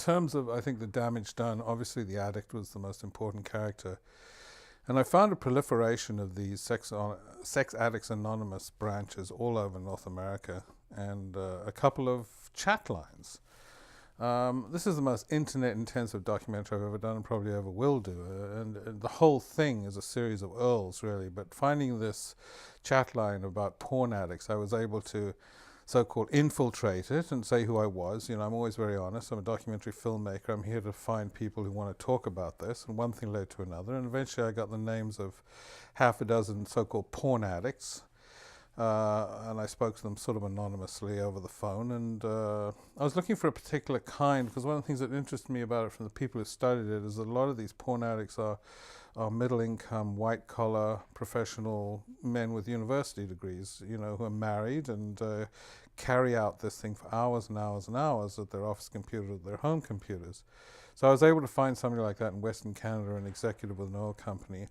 terms of, I think, the damage done, obviously the addict was the most important character. And I found a proliferation of these Sex Addicts Anonymous branches all over North America, and a couple of chat lines. This is the most internet-intensive documentary I've ever done and probably ever will do. And the whole thing is a series of URLs, really. But finding this chat line about porn addicts, I was able to so-called infiltrate it and say who I was. You know, I'm always very honest. I'm a documentary filmmaker. I'm here to find people who want to talk about this. And one thing led to another. And eventually I got the names of half a dozen so-called porn addicts. And I spoke to them sort of anonymously over the phone. And I was looking for a particular kind, because one of the things that interested me about it from the people who studied it is that a lot of these porn addicts are middle-income, white-collar, professional men with university degrees, you know, who are married and carry out this thing for hours and hours and hours at their office computer, at their home computers. So I was able to find somebody like that in Western Canada, an executive with an oil company.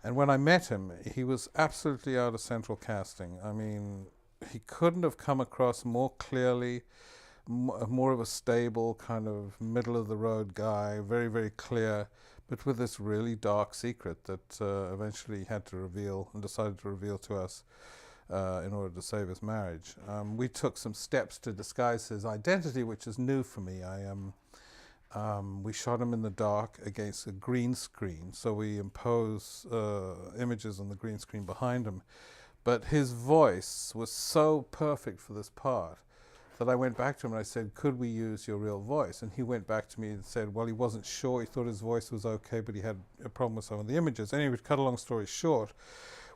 And when I met him, he was absolutely out of central casting. I mean, he couldn't have come across more clearly, more of a stable, kind of middle-of-the-road guy, very, very clear, but with this really dark secret that eventually he had to reveal and decided to reveal to us in order to save his marriage. We took some steps to disguise his identity, which is new for me. We shot him in the dark against a green screen, so we impose images on the green screen behind him. But his voice was so perfect for this part that I went back to him and I said, could we use your real voice? And he went back to me and said, well, he wasn't sure. He thought his voice was okay, but he had a problem with some of the images. Anyway, to cut a long story short,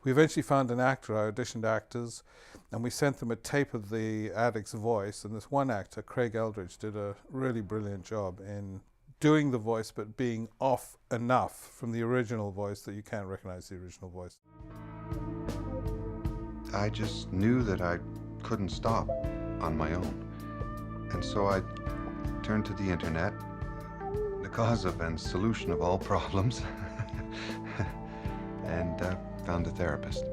we eventually found an actor. I auditioned actors, and we sent them a tape of the addict's voice. And this one actor, Craig Eldridge, did a really brilliant job in doing the voice, but being off enough from the original voice that you can't recognize the original voice. I just knew that I couldn't stop on my own. And so I turned to the internet, the cause of and solution of all problems, and found a therapist.